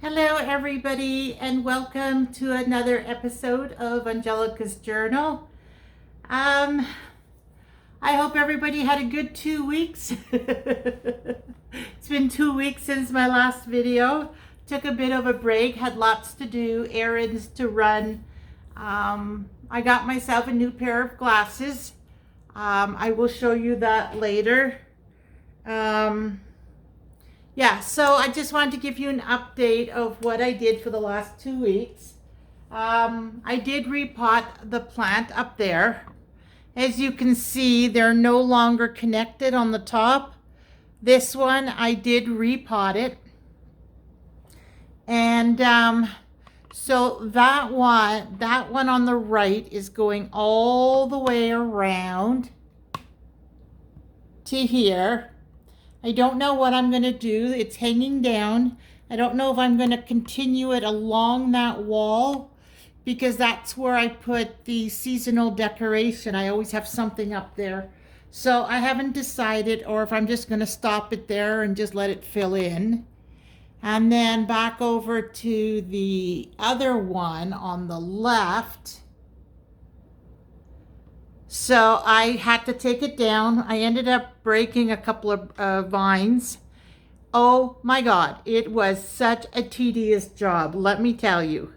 Hello, everybody, and welcome to another episode of Angelika's Journal. Um, I hope everybody had a good 2 weeks. It's been 2 weeks since my last video. Took a bit of a break, had lots to do, errands to run. I got myself a new pair of glasses. I will show you that later. So I just wanted to give you an update of what I did for the last 2 weeks. I did repot the plant up there. As you can see, they're no longer connected on the top. This one, I did repot it. And so that one on the right is going all the way around to here. I don't know what I'm going to do. It's hanging down. I don't know if I'm going to continue it along that wall because that's where I put the seasonal decoration. I always have something up there. So I haven't decided, or if I'm just going to stop it there and just let it fill in. And then back over to the other one on the left. So I had to take it down. I ended up breaking a couple of vines. Oh my God, it was such a tedious job, let me tell you.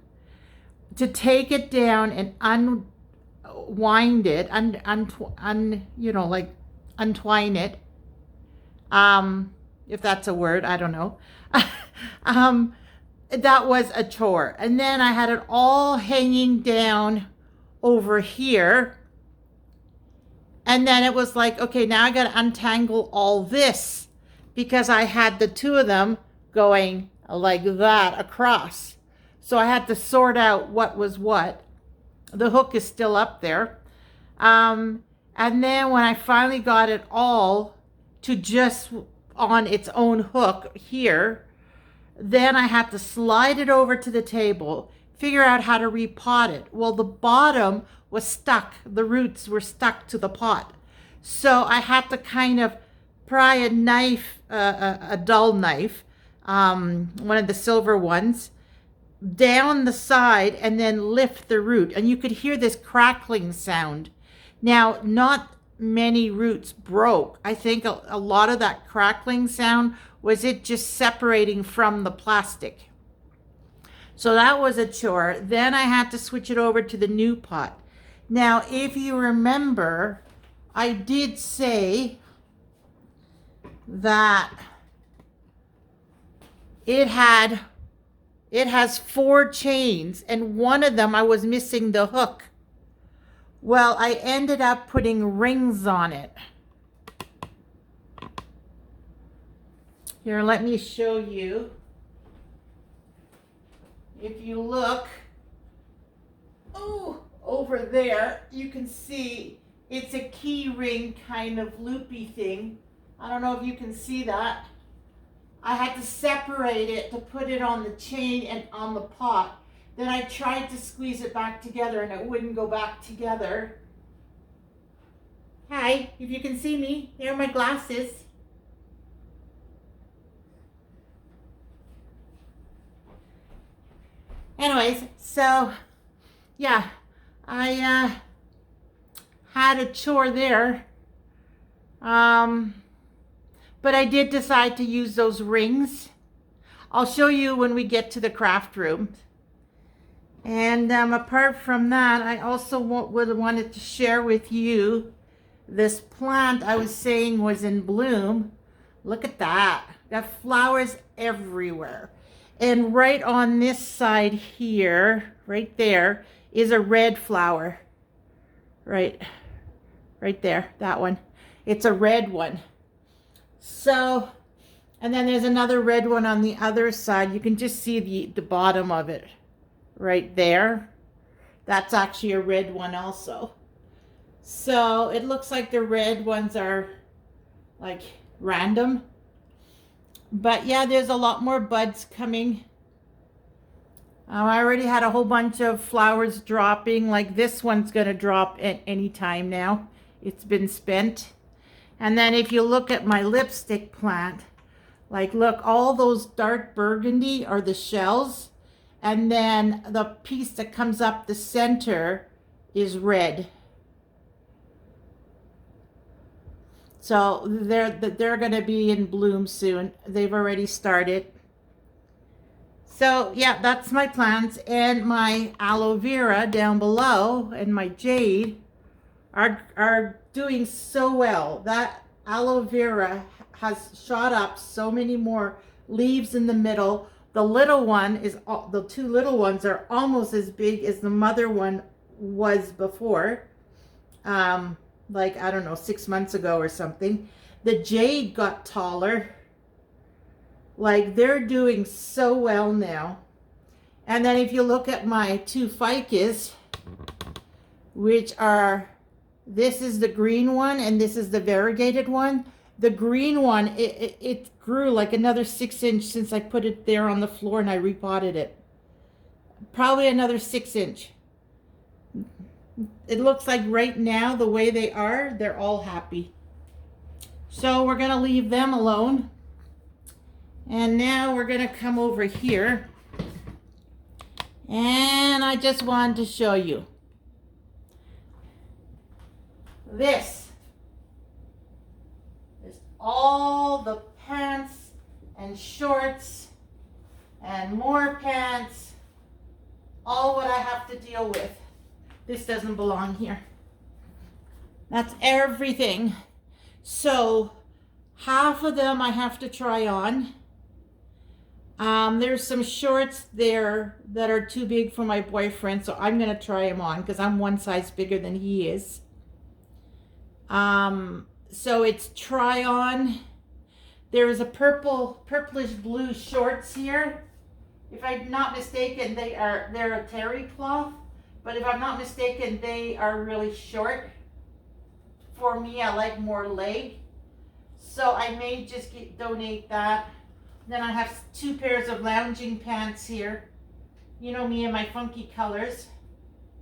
To take it down and unwind it, untwine it. If that's a word, I don't know. That was a chore. And then I had it all hanging down over here. And then it was like, okay, now I got to untangle all this because I had the two of them going like that across. So I had to sort out what was what. The hook is still up there. And then when I finally got it all to just on its own hook here, then I had to slide it over to the table, figure out how to repot it. Well, the bottom was stuck. The roots were stuck to the pot. So I had to kind of pry a knife, a dull knife, one of the silver ones, down the side and then lift the root. And you could hear this crackling sound. Now, not many roots broke. I think a lot of that crackling sound was it just separating from the plastic. So that was a chore. Then I had to switch it over to the new pot. Now, if you remember, I did say that it has 4 chains, and one of them I was missing the hook. Well, I ended up putting rings on it. Here, let me show you. If you look, over there, you can see it's a key ring kind of loopy thing. I don't know if you can see that. I had to separate it to put it on the chain and on the pot. Then I tried to squeeze it back together and it wouldn't go back together. Hi, if you can see me, there are my glasses. Anyways, so yeah, I had a chore there. But I did decide to use those rings. I'll show you when we get to the craft room. And apart from that, I also wanted to share with you this plant I was saying was in bloom. Look at that. Got flowers everywhere. And right on this side here, right there, is a red flower. Right there, that one. It's a red one. So, and then there's another red one on the other side. You can just see the bottom of it right there. That's actually a red one also. So it looks like the red ones are like random. But yeah, there's a lot more buds coming. I already had a whole bunch of flowers dropping. Like this one's going to drop at any time now. It's been spent. And then if you look at my lipstick plant, Like, look, all those dark burgundy are the shells. And then the piece that comes up the center is red. So they're going to be in bloom soon. They've already started. So yeah, that's my plants. And my aloe vera down below and my jade are doing so well. That aloe vera has shot up so many more leaves in the middle. The little one is, the two little ones are almost as big as the mother one was before. Like, I don't know, 6 months ago or something. The jade got taller. Like, they're doing so well now. And then if you look at my two ficus, which are, this is the green one and this is the variegated one. The green one, it grew like another 6 inch since I put it there on the floor and I repotted it. Probably another 6 inch. It looks like right now, the way they are, they're all happy. So we're going to leave them alone. And now we're going to come over here. And I just wanted to show you. This is all the pants and shorts and more pants. All what I have to deal with. This doesn't belong here. That's everything. So half of them I have to try on. There's some shorts there that are too big for my boyfriend, so I'm going to try them on because I'm one size bigger than he is. So it's try on. There's a purplish blue shorts here. If I'm not mistaken, they're a terry cloth, but if I'm not mistaken, they are really short. For me, I like more leg, so I may just donate that. Then I have 2 pairs of lounging pants here. You know me and my funky colors.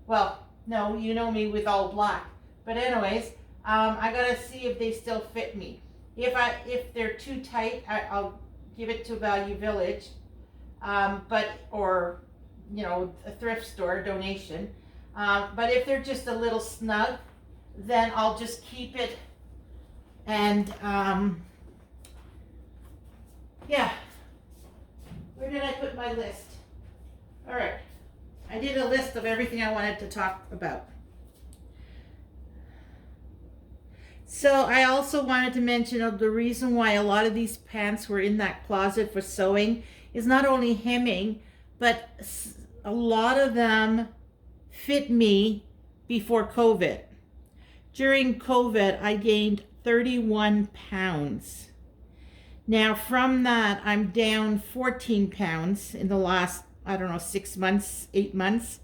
Well, no, you know me with all black. But anyways, I gotta see if they still fit me. If they're too tight, I'll give it to Value Village, or you know, a thrift store donation. But if they're just a little snug, then I'll just keep it. And yeah. Where did I put my list? All right. I did a list of everything I wanted to talk about. So I also wanted to mention the reason why a lot of these pants were in that closet for sewing is not only hemming, but a lot of them fit me before COVID. During COVID, I gained 31 pounds. Now from that, I'm down 14 pounds in the last, I don't know, 6 months, 8 months.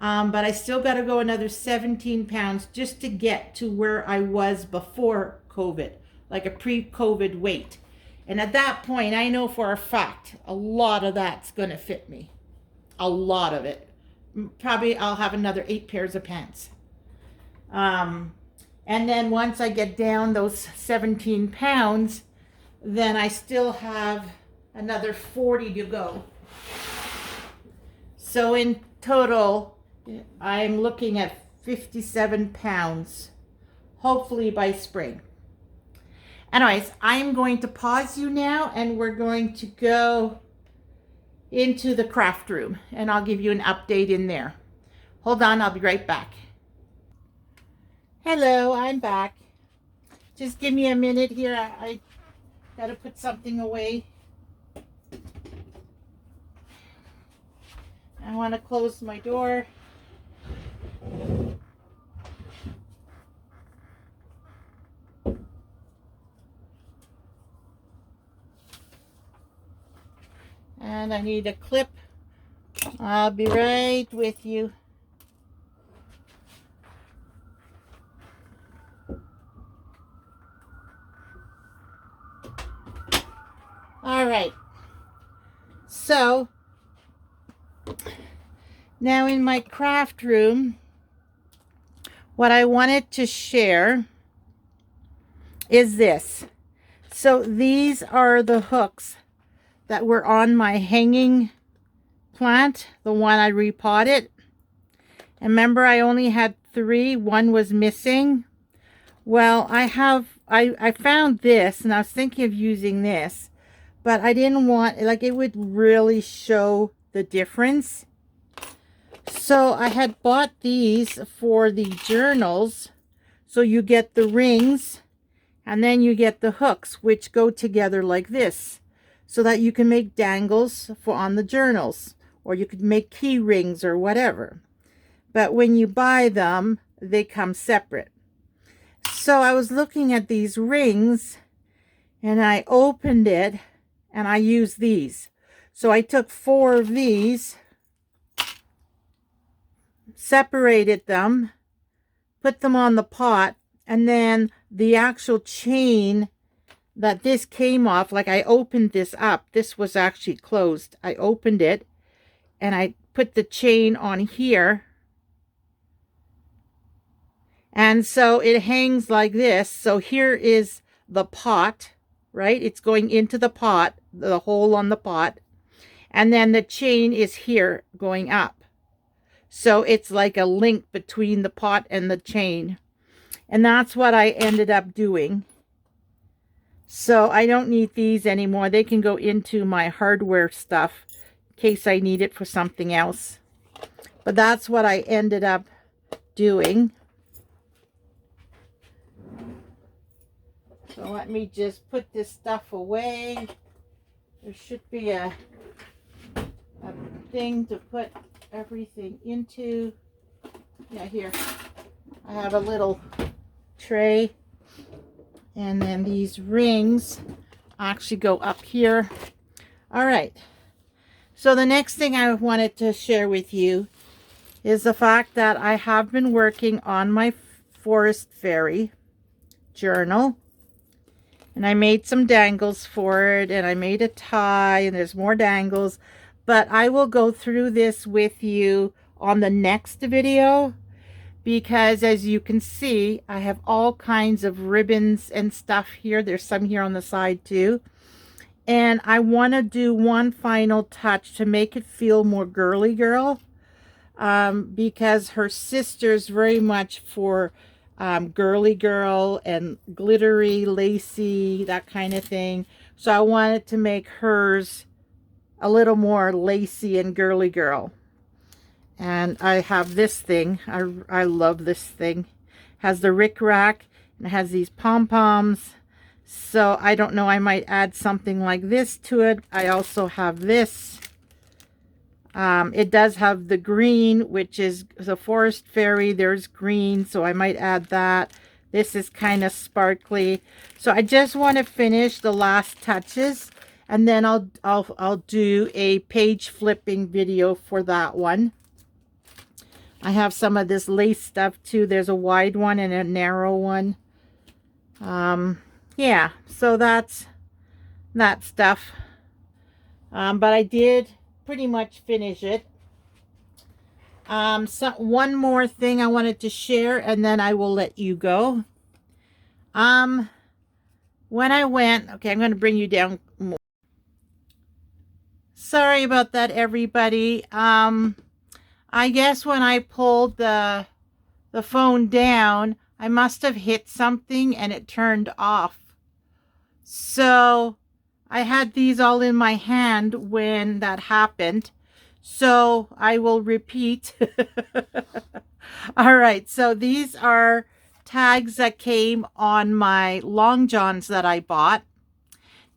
But I still got to go another 17 pounds just to get to where I was before COVID, like a pre-COVID weight. And at that point, I know for a fact, a lot of that's going to fit me. A lot of it. Probably I'll have another 8 pairs of pants. And then once I get down those 17 pounds, then I still have another 40 to go. So in total, I'm looking at 57 pounds, hopefully by spring. Anyways, I'm going to pause you now and we're going to go into the craft room and I'll give you an update in there. Hold on, I'll be right back. Hello, I'm back. Just give me a minute here. I got to put something away. I want to close my door. And I need a clip. I'll be right with you. All right. So now in my craft room, what I wanted to share is this. So these are the hooks that were on my hanging plant, the one I repotted. And remember, I only had 3. One was missing. Well, I found this, and I was thinking of using this, but I didn't want, like, it would really show the difference. So I had bought these for the journals. So you get the rings, and then you get the hooks, which go together like this, so that you can make dangles for on the journals, or you could make key rings or whatever. But when you buy them, they come separate. So I was looking at these rings, and I opened it, and I used these. So I took 4 of these, separated them, put them on the pot, and then the actual chain that this came off, like I opened this up. This was actually closed. I opened it, and I put the chain on here. And so it hangs like this. So here is the pot, right? It's going into the pot, the hole on the pot. And then the chain is here going up. So it's like a link between the pot and the chain. And that's what I ended up doing. So I don't need these anymore. They can go into my hardware stuff in case I need it for something else. But that's what I ended up doing. So let me just put this stuff away. There should be a thing to put everything into. Yeah, here. I have a little tray. And then these rings actually go up here. All right. So the next thing I wanted to share with you is the fact that I have been working on my forest fairy journal. And I made some dangles for it, and I made a tie, and there's more dangles. But I will go through this with you on the next video, because as you can see, I have all kinds of ribbons and stuff here. There's some here on the side too. And I want to do one final touch to make it feel more girly girl, because her sister's very much for girly girl and glittery, lacy, that kind of thing. So I wanted to make hers a little more lacy and girly girl. And I have this thing. I love this thing. Has the rickrack and it has these pom-poms. So I don't know, I might add something like this to it. I also have this. It does have the green, which is the forest fairy. There's green, so I might add that. This is kind of sparkly. So I just want to finish the last touches, and then I'll do a page flipping video for that one. I have some of this lace stuff too. There's a wide one and a narrow one. Yeah, so that's that stuff. But I did pretty much finish it. So one more thing I wanted to share, and then I will let you go. When I went, okay, I'm going to bring you down more. Sorry about that, everybody. I guess when I pulled the phone down, I must have hit something and it turned off. So I had these all in my hand when that happened. So I will repeat. All right. So these are tags that came on my long johns that I bought.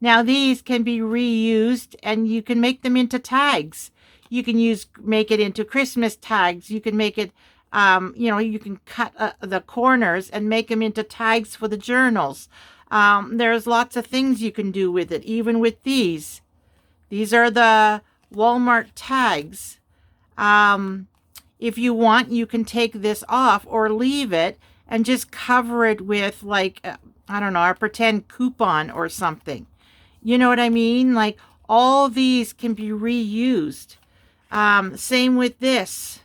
Now these can be reused and you can make them into tags. You can make it into Christmas tags. You can make it, you can cut the corners and make them into tags for the journals. There's lots of things you can do with it, even with these. These are the Walmart tags. If you want, you can take this off or leave it and just cover it with, like, I don't know, a pretend coupon or something. You know what I mean? Like, all these can be reused. Same with this.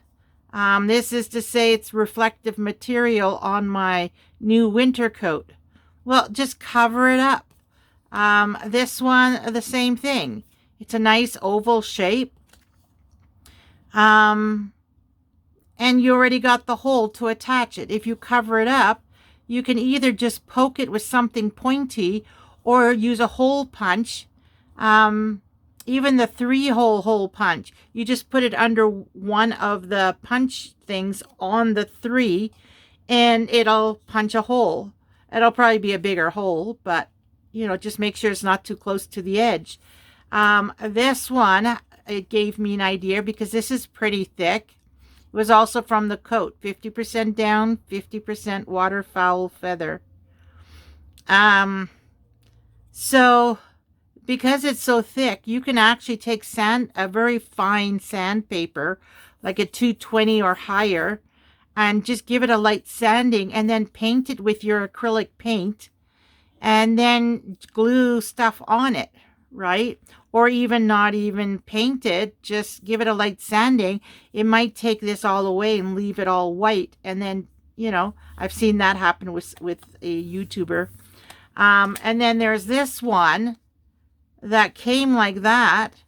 This is to say it's reflective material on my new winter coat. Well, just cover it up. This one, the same thing. It's a nice oval shape. And you already got the hole to attach it. If you cover it up, you can either just poke it with something pointy or use a hole punch. Even the 3-hole punch, you just put it under one of the punch things on the 3 and it'll punch a hole. It'll probably be a bigger hole, but just make sure it's not too close to the edge. This one, it gave me an idea because this is pretty thick. It was also from the coat, 50% down, 50% waterfowl feather. So because it's so thick, you can actually take a very fine sandpaper, like a 220 or higher, and just give it a light sanding and then paint it with your acrylic paint and then glue stuff on it, right? Or even not even paint it, just give it a light sanding. It might take this all away and leave it all white. And then, I've seen that happen with a YouTuber. And then there's this one that came like that.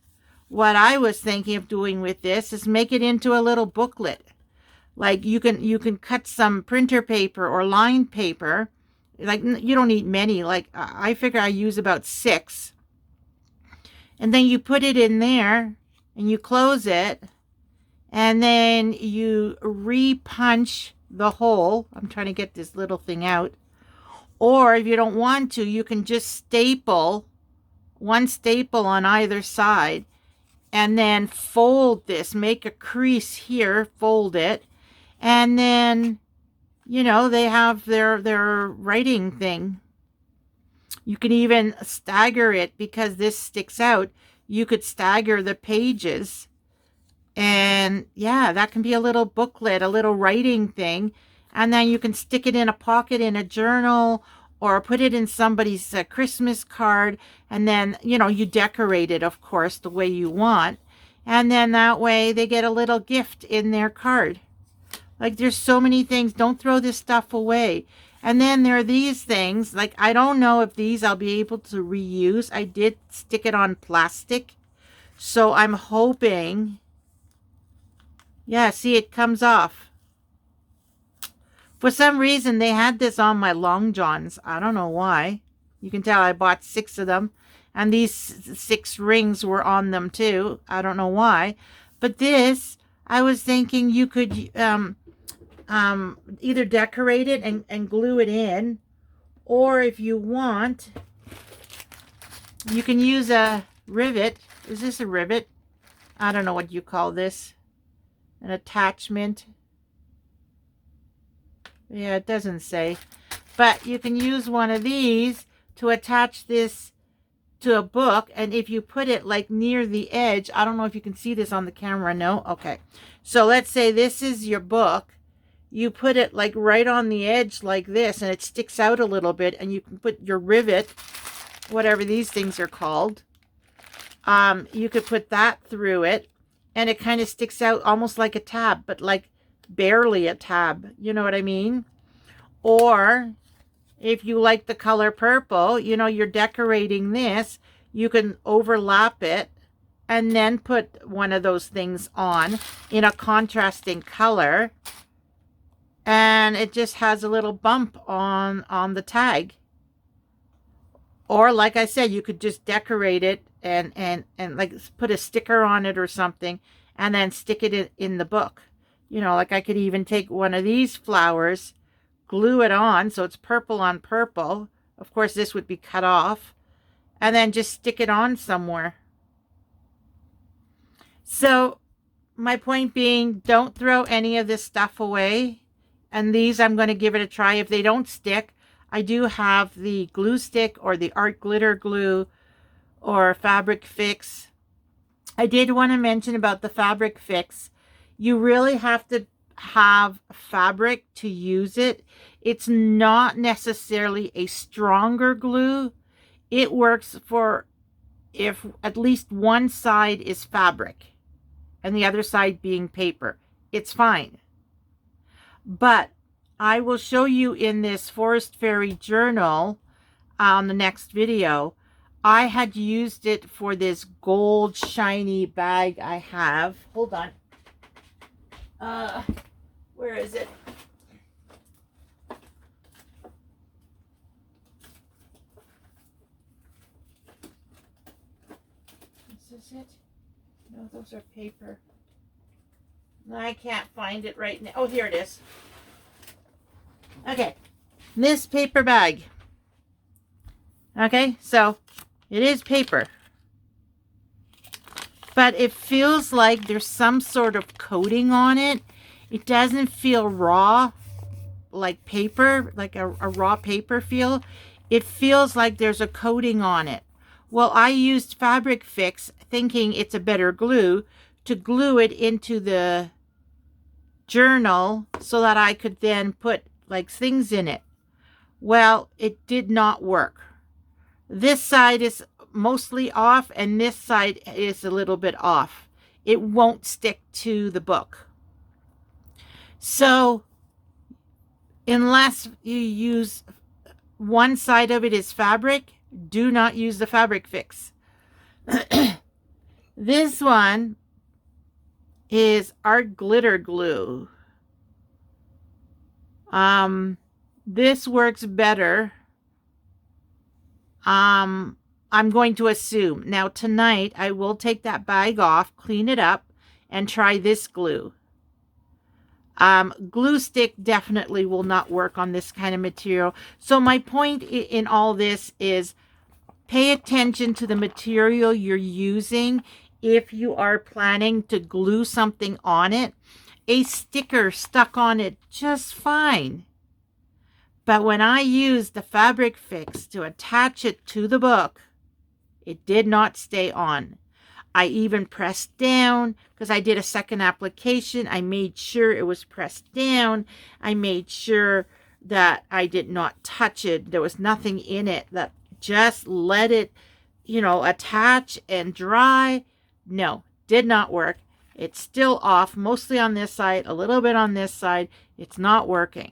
What I was thinking of doing with this is make it into a little booklet. Like you can cut some printer paper or lined paper. Like you don't need many. Like I figure I use about 6. And then you put it in there and you close it. And then you re-punch the hole. I'm trying to get this little thing out. Or if you don't want to, you can just staple one staple on either side and then fold this, make a crease here, fold it, and then they have their writing thing. You can even stagger it because this sticks out. You could stagger the pages, and yeah, that can be a little booklet, a little writing thing. And then you can stick it in a pocket in a journal or put it in somebody's Christmas card. And then, you decorate it, of course, the way you want. And then that way they get a little gift in their card. Like there's so many things. Don't throw this stuff away. And then there are these things. Like I don't know if these I'll be able to reuse. I did stick it on plastic. So I'm hoping. Yeah, see, it comes off. For some reason, they had this on my long johns. I don't know why. You can tell I bought 6 of them. And these 6 rings were on them too. I don't know why. But this, I was thinking you could either decorate it and glue it in. Or if you want, you can use a rivet. Is this a rivet? I don't know what you call this. An attachment. Yeah, it doesn't say. But you can use one of these to attach this to a book. And if you put it like near the edge, I don't know if you can see this on the camera. No? Okay. So let's say this is your book. You put it like right on the edge like this and it sticks out a little bit. And you can put your rivet, whatever these things are called. You could put that through it. And it kind of sticks out almost like a tab, but like barely a tab. You know what I mean? Or if you like the color purple, you're decorating this, you can overlap it and then put one of those things on in a contrasting color. And it just has a little bump on the tag. Or like I said, you could just decorate it and like put a sticker on it or something and then stick it in the book. Like I could even take one of these flowers, glue it on so it's purple on purple. Of course, this would be cut off. And then just stick it on somewhere. So my point being, don't throw any of this stuff away. And these, I'm going to give it a try. If they don't stick, I do have the glue stick or the art glitter glue or fabric fix. I did want to mention about the fabric fix. You really have to have fabric to use it. It's not necessarily a stronger glue. It works for if at least one side is fabric and the other side being paper. It's fine. But I will show you in this Forest Fairy journal on the next video I had used it for this gold shiny bag I have. Hold on. Where is it? Is this it? No, those are paper. I can't find it right now. Oh, here it is. Okay. This paper bag. Okay, so it is paper. But it feels like there's some sort of coating on it. It doesn't feel raw like paper, like a raw paper feel. It feels like there's a coating on it. Well, I used Fabric Fix thinking it's a better glue to glue it into the journal so that I could then put like things in it. Well, it did not work. This side is mostly off and this side is a little bit off. It won't stick to the book. So unless you use one side of it is fabric, do not use the Fabric Fix. This one is Art Glitter Glue. This works better. I'm going to assume. Now tonight I will take that bag off, clean it up, and try this glue. Glue stick definitely will not work on this kind of material. So my point in all this is pay attention to the material you're using. If you are planning to glue something on it, a sticker stuck on it just fine. But when I used the Fabric Fix to attach it to the book, it did not stay on. I even pressed down because I did a second application. I made sure it was pressed down. I made sure that I did not touch it. There was nothing in it. That just let it, attach and dry. No, did not work. It's still off, mostly on this side, a little bit on this side. It's not working.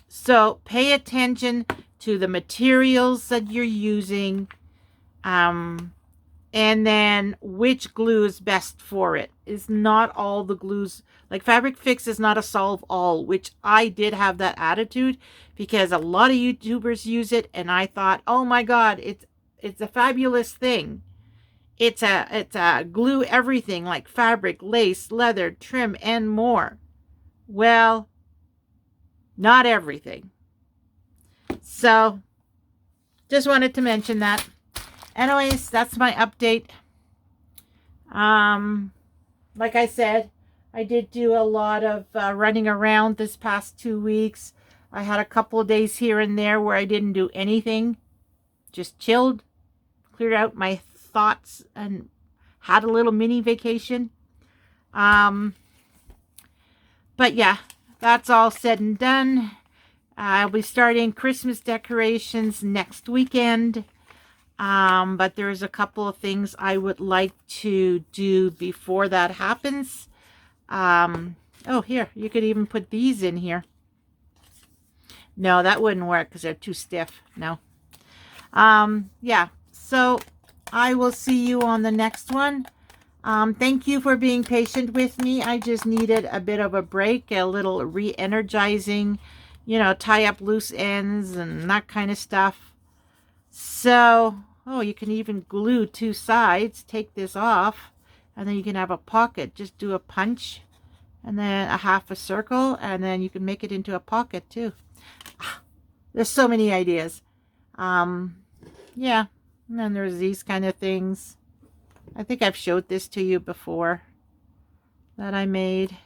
So pay attention to the materials that you're using. And then which glue is best for it. Is not all the glues, like Fabric Fix is not a solve all, which I did have that attitude because a lot of YouTubers use it and I thought, oh my God, it's a fabulous thing. It's a glue everything like fabric, lace, leather, trim, and more. Well, not everything. So just wanted to mention that. Anyways, that's my update. Like I said, I did do a lot of running around this past 2 weeks. I had a couple of days here and there where I didn't do anything. Just chilled, cleared out my thoughts, and had a little mini vacation. But yeah, that's all said and done. I'll be starting Christmas decorations next weekend. But there's a couple of things I would like to do before that happens. Oh, here, you could even put these in here. No, that wouldn't work because they're too stiff. No. Yeah, so I will see you on the next one. Thank you for being patient with me. I just needed a bit of a break, a little re-energizing, tie up loose ends and that kind of stuff. So, oh, you can even glue two sides. Take this off, and then you can have a pocket. Just do a punch, and then a half a circle, and then you can make it into a pocket too. There's so many ideas. Yeah, and then there's these kind of things. I think I've showed this to you before that I made.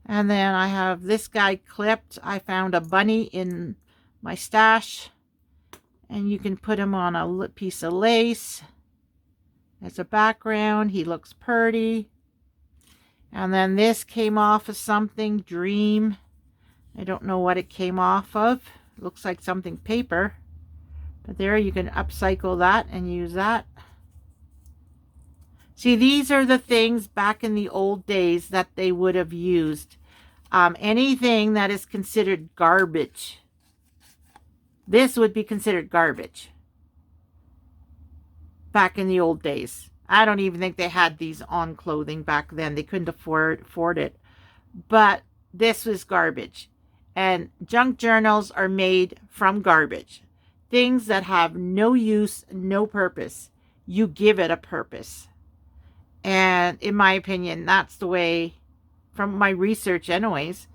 And then I have this guy clipped. I found a bunny in my stash. And you can put him on a piece of lace as a background. He looks pretty. And then this came off of something, Dream. I don't know what it came off of. It looks like something paper. But there, you can upcycle that and use that. See, these are the things back in the old days that they would have used. Anything that is considered garbage. This would be considered garbage. back in the old days. I don't even think they had these on clothing back then. They couldn't afford it. But this was garbage. And junk journals are made from garbage. Things that have no use, no purpose. You give it a purpose. And in my opinion, that's the way, from my research anyways,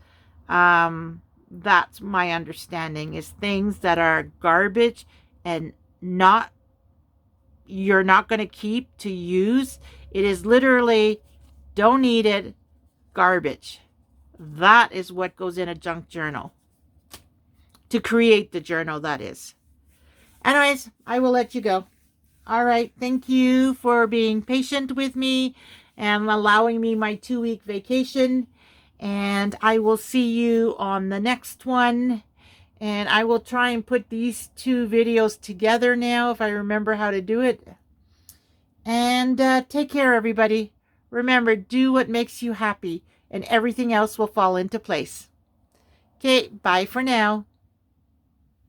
that's my understanding, is things that are garbage and not, you're not going to keep to use. It is literally, don't need it, garbage. That is what goes in a junk journal. To create the journal, that is. Anyways, I will let you go. All right. Thank you for being patient with me and allowing me my 2-week vacation. And I will see you on the next one. And I will try and put these 2 videos together now if I remember how to do it. And take care, everybody. Remember, do what makes you happy, and everything else will fall into place. Okay, bye for now.